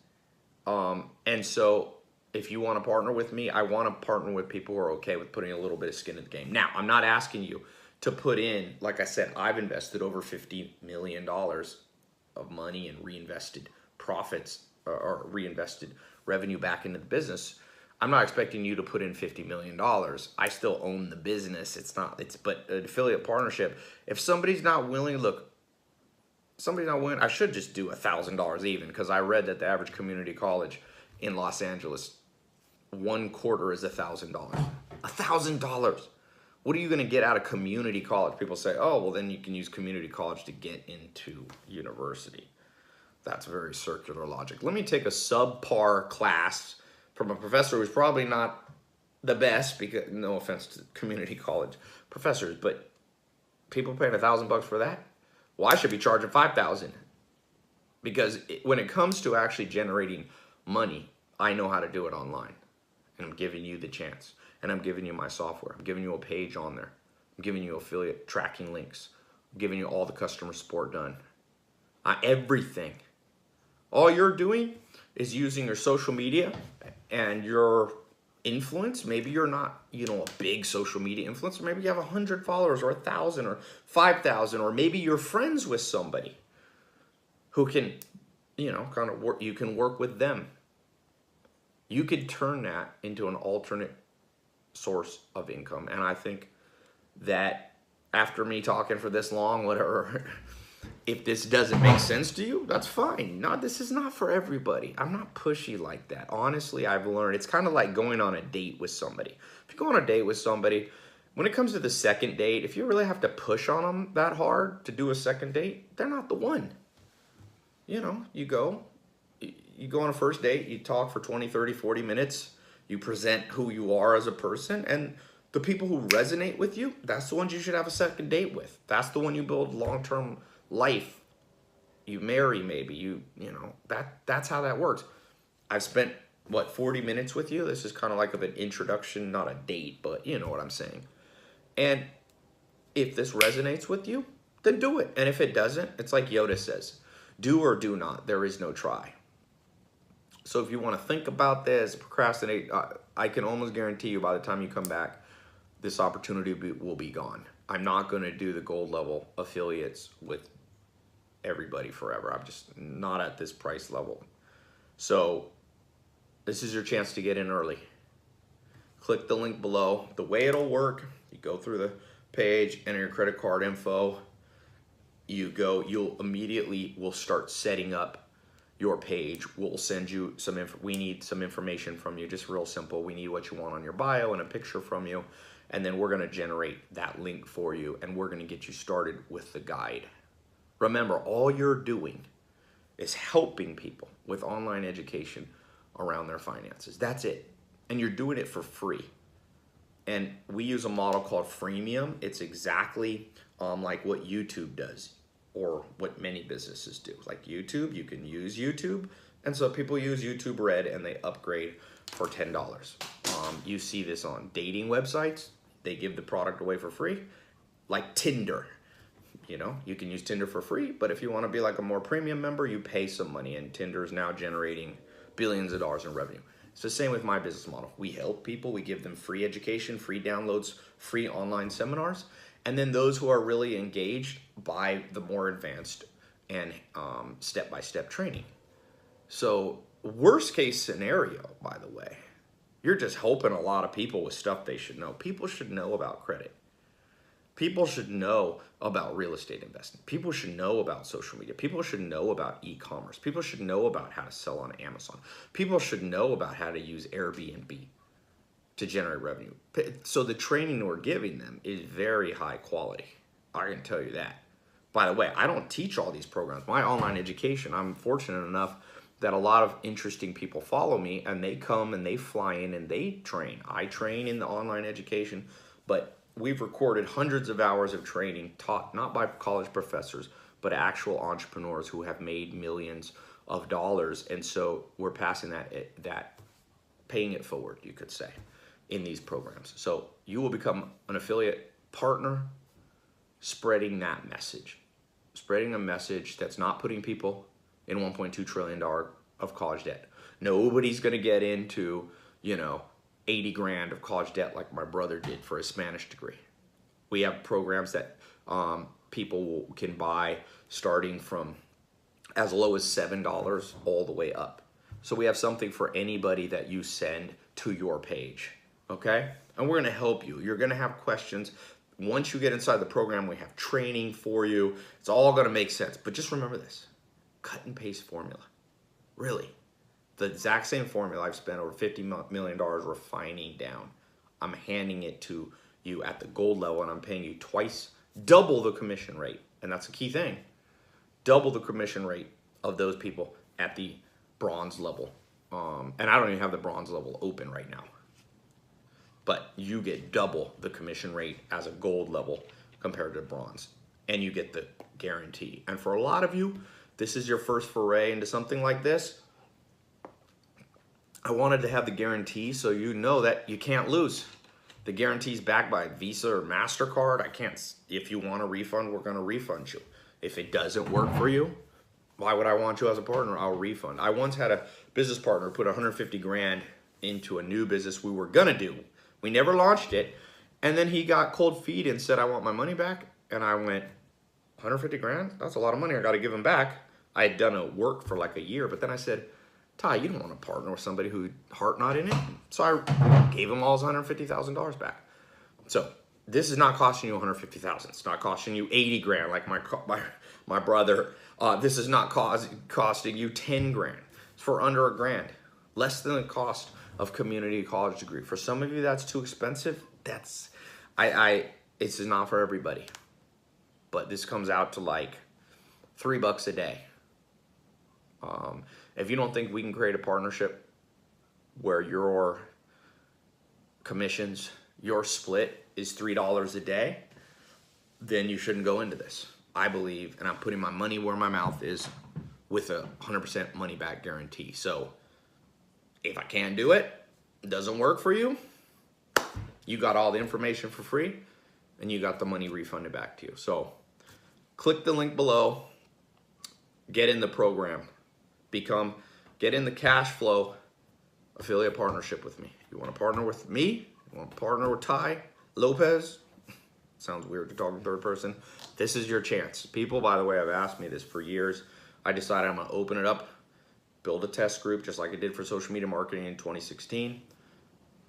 Speaker 1: And so if you want to partner with me, I want to partner with people who are okay with putting a little bit of skin in the game. Now, I'm not asking you to put in, like I said, I've invested over $50 million of money and reinvested profits or reinvested revenue back into the business. I'm not expecting you to put in $50 million. I still own the business. But an affiliate partnership, if somebody's not willing, look, somebody's not willing, I should just do $1,000 even, because I read that the average community college in Los Angeles, 1/4 is $1,000. $1,000. What are you going to get out of community college? People say, oh, well, then you can use community college to get into university. That's very circular logic. Let me take a subpar class from a professor who's probably not the best, because no offense to community college professors, but people paying $1,000 for that? Well, I should be charging $5,000, because when it comes to actually generating money, I know how to do it online, and I'm giving you the chance, and I'm giving you my software. I'm giving you a page on there. I'm giving you affiliate tracking links. I'm giving you all the customer support done. Everything. All you're doing is using your social media and your influence. Maybe you're not, you know, a big social media influencer. Maybe you have 100 followers or 1,000 or 5,000, or maybe you're friends with somebody who can, you know, kind of work. You can work with them. You could turn that into an alternate source of income. And I think that after me talking for this long, whatever, if this doesn't make sense to you, that's fine. No, this is not for everybody. I'm not pushy like that. Honestly, I've learned it's kind of like going on a date with somebody. If you go on a date with somebody, when it comes to the second date, if you really have to push on them that hard to do a second date, they're not the one. You know, you go on a first date, you talk for 20, 30, 40 minutes, you present who you are as a person, and the people who resonate with you, that's the ones you should have a second date with. That's the one you build long-term life. You marry, maybe, you know, that's how that works. I've spent, what, 40 minutes with you? This is kind of like an introduction, not a date, but you know what I'm saying. And if this resonates with you, then do it. And if it doesn't, it's like Yoda says, do or do not. There is no try. So if you want to think about this, procrastinate, I can almost guarantee you by the time you come back, this opportunity will be gone. I'm not going to do the gold level affiliates with everybody forever. I'm just not at this price level. So this is your chance to get in early. Click the link below. The way it'll work, you go through the page, enter your credit card info. You'll immediately will start setting up your page. We'll send you we need some information from you, just real simple. We need what you want on your bio and a picture from you. And then we're gonna generate that link for you, and we're gonna get you started with the guide. Remember, all you're doing is helping people with online education around their finances. That's it. And you're doing it for free. And we use a model called freemium. It's exactly like what YouTube does, or what many businesses do. Like YouTube, you can use YouTube. And so people use YouTube Red and they upgrade for $10. You see this on dating websites. They give the product away for free, like Tinder. You know, you can use Tinder for free, but if you want to be like a more premium member, you pay some money, and Tinder is now generating billions of dollars in revenue. It's the same with my business model. We help people, we give them free education, free downloads, free online seminars, and then those who are really engaged buy the more advanced and step-by-step training. So worst case scenario, by the way, you're just helping a lot of people with stuff they should know. People should know about credit. People should know about real estate investing. People should know about social media. People should know about e-commerce. People should know about how to sell on Amazon. People should know about how to use Airbnb to generate revenue. So the training we're giving them is very high quality. I can tell you that. By the way, I don't teach all these programs. My online education, I'm fortunate enough that a lot of interesting people follow me, and they come and they fly in and they train. I train in the online education, but we've recorded hundreds of hours of training taught not by college professors, but actual entrepreneurs who have made millions of dollars. And so we're passing that paying it forward, you could say, in these programs. So you will become an affiliate partner, spreading that message, spreading a message that's not putting people in $1.2 trillion of college debt. Nobody's gonna get into, 80 grand of college debt like my brother did for his Spanish degree. We have programs that people can buy starting from as low as $7 all the way up. So we have something for anybody that you send to your page, okay? And we're gonna help you. You're gonna have questions. Once you get inside the program, we have training for you. It's all gonna make sense. But just remember this, cut and paste formula, really. The exact same formula I've spent over $50 million refining down. I'm handing it to you at the gold level, and I'm paying you double the commission rate. And that's a key thing. Double the commission rate of those people at the bronze level. And I don't even have the bronze level open right now. But you get double the commission rate as a gold level compared to bronze. And you get the guarantee. And for a lot of you, this is your first foray into something like this. I wanted to have the guarantee so you know that you can't lose. The guarantee is backed by Visa or MasterCard. If you want a refund, we're gonna refund you. If it doesn't work for you, why would I want you as a partner? I'll refund. I once had a business partner put 150 grand into a new business we were gonna do. We never launched it. And then he got cold feet and said, I want my money back. And I went, 150 grand? That's a lot of money. I gotta give him back. I had done a work for like a year, but then I said, Ty, you don't want to partner with somebody who's heart not in it. So I gave him all his $150,000 back. So this is not costing you $150,000. It's not costing you 80 grand like my brother. This is not costing you 10 grand. It's for under a grand, less than the cost of community college degree. For some of you, that's too expensive. This is not for everybody. But this comes out to like $3 a day. If you don't think we can create a partnership where your commissions, your split is $3 a day, then you shouldn't go into this. I believe, and I'm putting my money where my mouth is, with a 100% money back guarantee. So if I can't do it, it doesn't work for you, you got all the information for free and you got the money refunded back to you. So click the link below, get in the program. Get in the Cashflow affiliate partnership with me. You want to partner with me? You want to partner with TAI LOPEZ? Sounds weird to talk in third person. This is your chance. People, by the way, have asked me this for years. I decided I'm going to open it up, build a test group just like I did for social media marketing in 2016.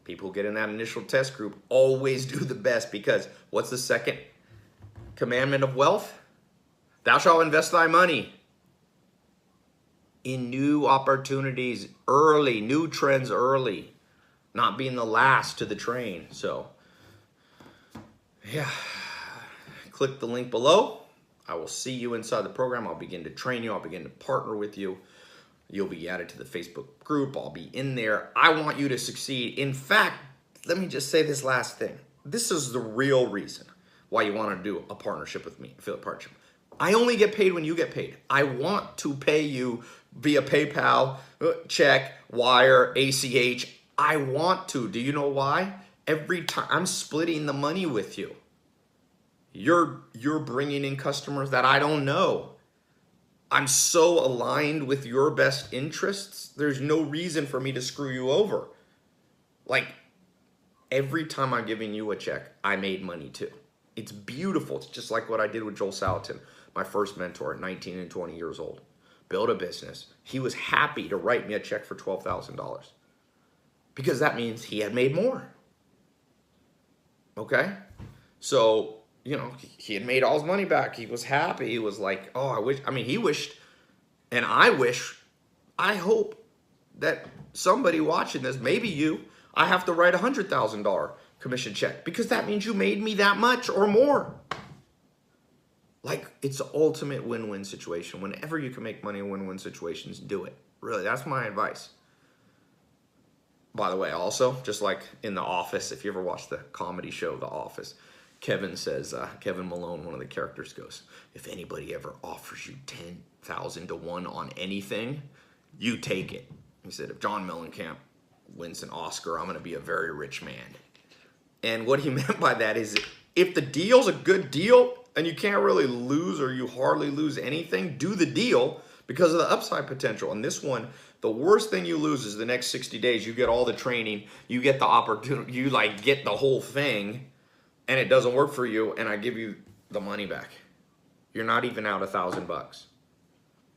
Speaker 1: People get in that initial test group, always do the best, because what's the second commandment of wealth? Thou shalt invest thy money in new opportunities early, new trends early, not being the last to the train. So yeah, click the link below. I will see you inside the program. I'll begin to train you. I'll begin to partner with you. You'll be added to the Facebook group. I'll be in there. I want you to succeed. In fact, let me just say this last thing. This is the real reason why you want to do a partnership with me, affiliate partnership. I only get paid when you get paid. I want to pay you via PayPal, check, wire, ACH. I want to. Do you know why? Every time I'm splitting the money with you. You're bringing in customers that I don't know. I'm so aligned with your best interests. There's no reason for me to screw you over. Like, every time I'm giving you a check, I made money too. It's beautiful. It's just like what I did with Joel Salatin, my first mentor at 19 and 20 years old. Built a business. He was happy to write me a check for $12,000 because that means he had made more. Okay? So, you know, he had made all his money back. He was happy. He was like, oh, he wished, and I hope that somebody watching this, maybe you, I have to write a $100,000 commission check because that means you made me that much or more. Like, it's the ultimate win-win situation. Whenever you can make money in win-win situations, do it. Really, that's my advice. By the way, also, just like in The Office, if you ever watch the comedy show The Office, Kevin says, Kevin Malone, one of the characters, goes, if anybody ever offers you 10,000 to 1 on anything, you take it. He said, if John Mellencamp wins an Oscar, I'm going to be a very rich man. And what he meant by that is if the deal's a good deal and you can't really lose or you hardly lose anything, do the deal because of the upside potential. And this one, the worst thing you lose is the next 60 days. You get all the training, you get the opportunity, you like get the whole thing, and it doesn't work for you, and I give you the money back. You're not even out $1,000.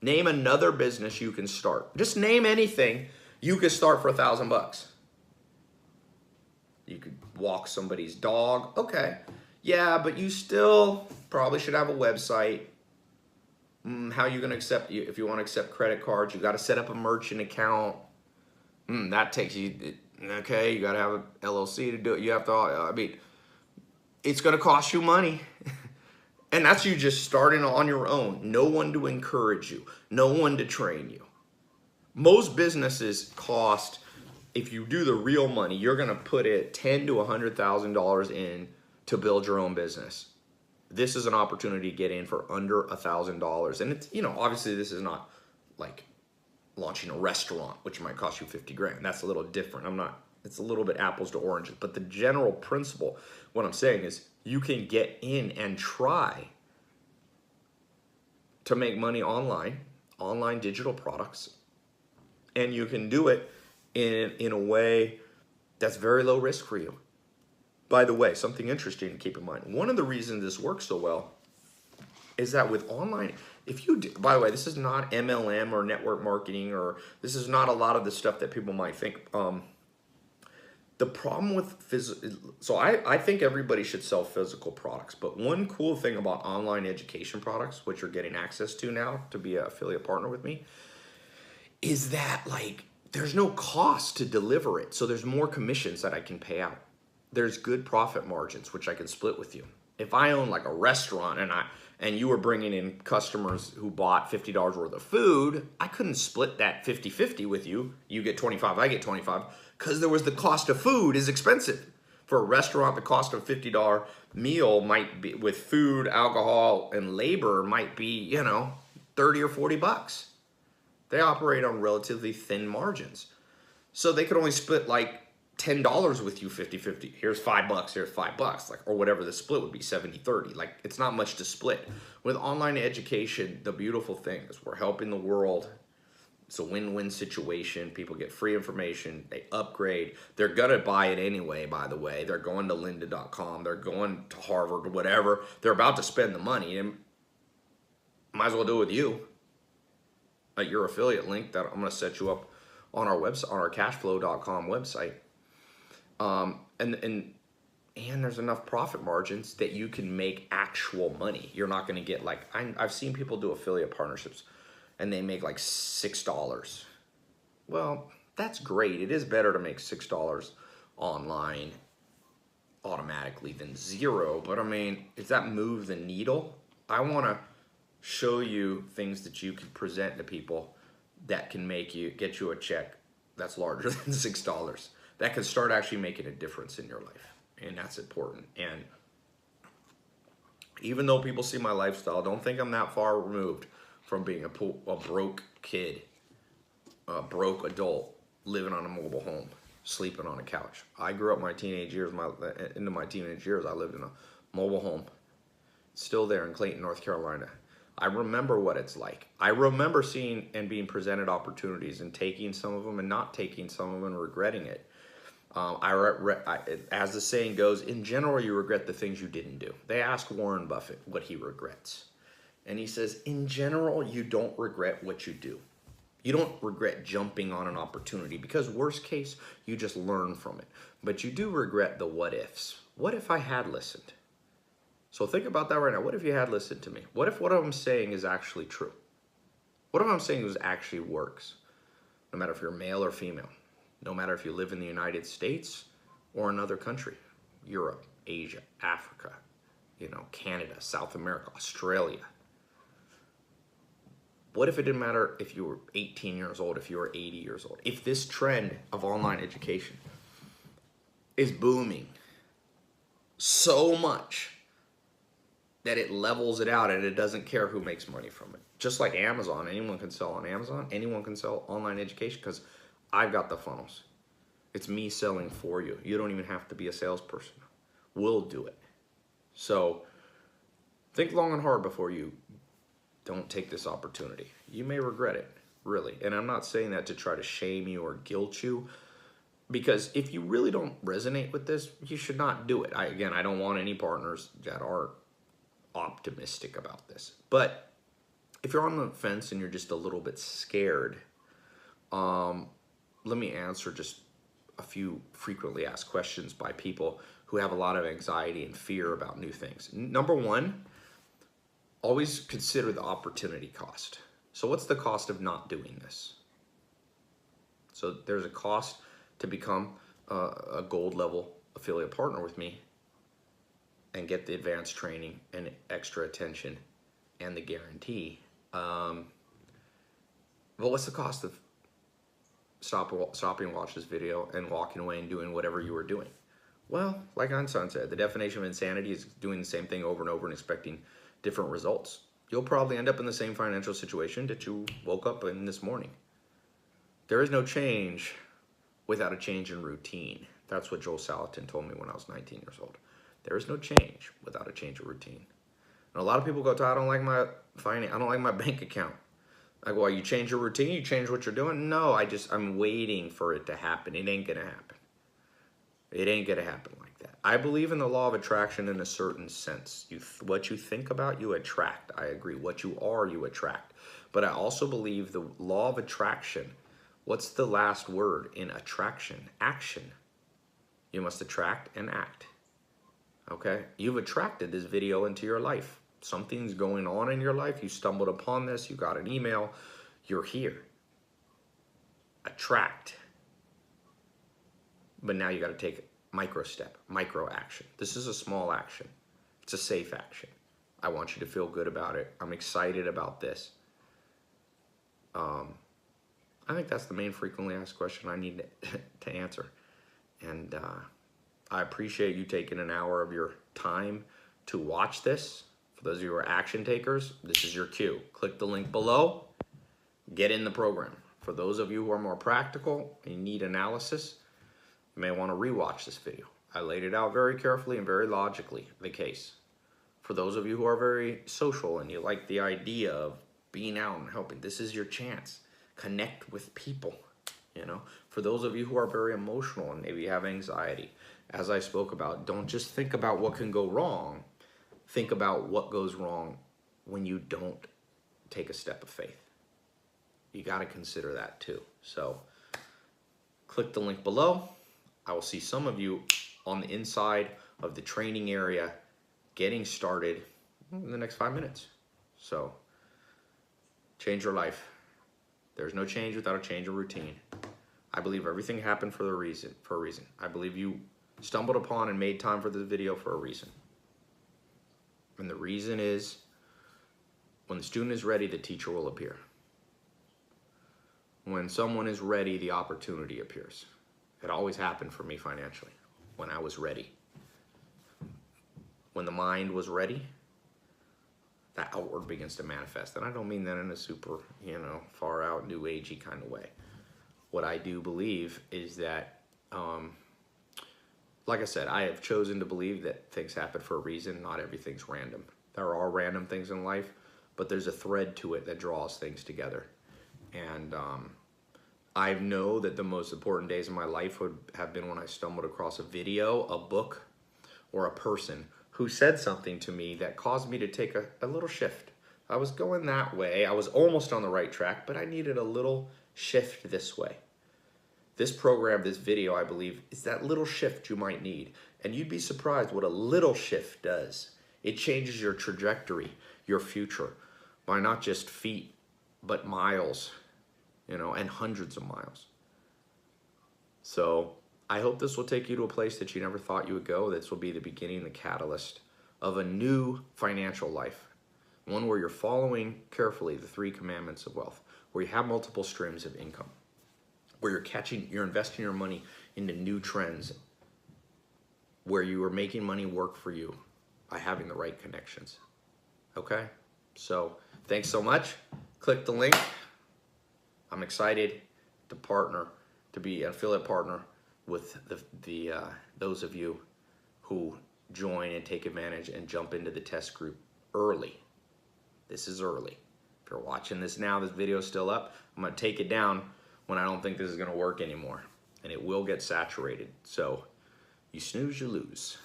Speaker 1: Name another business you can start. Just name anything you could start for $1,000. You could walk somebody's dog. Okay. Yeah, but you still probably should have a website. How are you going to accept, if you want to accept credit cards, you got to set up a merchant account. That takes you, okay, you got to have an LLC to do it. You have to, I mean, it's going to cost you money. And that's you just starting on your own. No one to encourage you. No one to train you. Most businesses cost, if you do the real money, you're going to put it $10,000 to $100,000 in to build your own business. This is an opportunity to get in for under $1,000. And it's, you know, obviously this is not like launching a restaurant, which might cost you 50 grand. That's a little different. It's a little bit apples to oranges, but the general principle, what I'm saying is you can get in and try to make money online digital products, and you can do it in a way that's very low risk for you. By the way, something interesting to keep in mind. One of the reasons this works so well is that with online, if you do, by the way, this is not MLM or network marketing, or this is not a lot of the stuff that people might think. The problem with so I think everybody should sell physical products, but one cool thing about online education products, which you're getting access to now to be an affiliate partner with me, is that like there's no cost to deliver it. So there's more commissions that I can pay out. There's good profit margins, which I can split with you. If I own like a restaurant and you were bringing in customers who bought $50 worth of food, I couldn't split that 50-50 with you. You get 25, I get 25, because there was the cost of food is expensive. For a restaurant, the cost of a $50 meal might be, with food, alcohol, and labor, might be, you know, 30 or 40 bucks. They operate on relatively thin margins. So they could only split like $10 with you 50-50. Here's $5, here's $5, like, or whatever the split would be, 70-30. Like, it's not much to split. With online education, the beautiful thing is we're helping the world. It's a win-win situation. People get free information, they upgrade. They're gonna buy it anyway, by the way. They're going to lynda.com, they're going to Harvard or whatever. They're about to spend the money, and might as well do it with you. At your affiliate link that I'm gonna set you up on our website, on our cashflow.com website. And there's enough profit margins that you can make actual money. You're not going to get like, I've seen people do affiliate partnerships and they make like $6. Well, that's great. It is better to make $6 online automatically than zero, but I mean, does that move the needle? I want to show you things that you can present to people that can get you a check that's larger than $6. That can start actually making a difference in your life, and that's important. And even though people see my lifestyle, don't think I'm that far removed from being a broke kid, a broke adult living on a mobile home, sleeping on a couch. I grew up my teenage years, into my teenage years, I lived in a mobile home, still there in Clayton, North Carolina. I remember what it's like. I remember seeing and being presented opportunities and taking some of them and not taking some of them and regretting it. As the saying goes, in general, you regret the things you didn't do. They asked Warren Buffett what he regrets. And he says, in general, you don't regret what you do. You don't regret jumping on an opportunity because worst case, you just learn from it. But you do regret the what ifs. What if I had listened? So think about that right now. What if you had listened to me? What if what I'm saying is actually true? What if I'm saying it actually works? No matter if you're male or female. No matter if you live in the United States or another country. Europe, Asia, Africa, Canada, South America, Australia. What if it didn't matter if you were 18 years old, if you were 80 years old? If this trend of online education is booming so much that it levels it out and it doesn't care who makes money from it. Just like Amazon, anyone can sell on Amazon, anyone can sell online education because I've got the funnels. It's me selling for you. You don't even have to be a salesperson. We'll do it. So think long and hard before you don't take this opportunity. You may regret it, really. And I'm not saying that to try to shame you or guilt you, because if you really don't resonate with this, you should not do it. I don't want any partners that are optimistic about this. But if you're on the fence and you're just a little bit scared, let me answer just a few frequently asked questions by people who have a lot of anxiety and fear about new things. Number one, always consider the opportunity cost. So what's the cost of not doing this? So there's a cost to become a gold level affiliate partner with me and get the advanced training and extra attention and the guarantee. But what's the cost of stopping and watch this video and walking away and doing whatever you were doing? Well, like Einstein said, the definition of insanity is doing the same thing over and over and expecting different results. You'll probably end up in the same financial situation that you woke up in this morning. There is no change without a change in routine. That's what Joel Salatin told me when I was 19 years old. There is no change without a change of routine. And a lot of people go, I don't like my finance, I don't like my bank account. I go, well, you change your routine, you change what you're doing? No, I'm waiting for it to happen. It ain't gonna happen. It ain't gonna happen like that. I believe in the law of attraction in a certain sense. What you think about, you attract. I agree. What you are, you attract. But I also believe the law of attraction. What's the last word in attraction? Action. You must attract and act. Okay? You've attracted this video into your life. Something's going on in your life. You stumbled upon this. You got an email. You're here. Attract. But now you got to take a micro step, micro action. This is a small action. It's a safe action. I want you to feel good about it. I'm excited about this. I think that's the main frequently asked question I need to answer. And I appreciate you taking an hour of your time to watch this. For those of you who are action takers, this is your cue. Click the link below. Get in the program. For those of you who are more practical and you need analysis, you may want to rewatch this video. I laid it out very carefully and very logically, the case. For those of you who are very social and you like the idea of being out and helping, this is your chance. Connect with people, For those of you who are very emotional and maybe have anxiety, as I spoke about, don't just think about what can go wrong. Think about what goes wrong when you don't take a step of faith. You got to consider that too. So click the link below. I will see some of you on the inside of the training area getting started in the next 5 minutes. So Change your life. There's no change without a change of routine. I believe everything happened for a reason. I believe you stumbled upon and made time for this video for a reason. And the reason is, when the student is ready, the teacher will appear. When someone is ready, the opportunity appears. It always happened for me financially, when I was ready. When the mind was ready, that outward begins to manifest. And I don't mean that in a super, far out, new agey kind of way. What I do believe is that, like I said, I have chosen to believe that things happen for a reason. Not everything's random. There are random things in life, but there's a thread to it that draws things together. And I know that the most important days of my life would have been when I stumbled across a video, a book, or a person who said something to me that caused me to take a little shift. I was going that way. I was almost on the right track, but I needed a little shift this way. This program, this video, I believe, is that little shift you might need. And you'd be surprised what a little shift does. It changes your trajectory, your future, by not just feet, but miles, and hundreds of miles. So I hope this will take you to a place that you never thought you would go. This will be the beginning, the catalyst of a new financial life. One where you're following carefully the 3 commandments of wealth, where you have multiple streams of income, where you're investing your money into new trends, where you are making money work for you by having the right connections. Okay? So thanks so much. Click the link. I'm excited to partner, to be an affiliate partner with those of you who join and take advantage and jump into the test group early. This is early. If you're watching this now, this video is still up. I'm going to take it down when I don't think this is going to work anymore. And it will get saturated. So you snooze, you lose.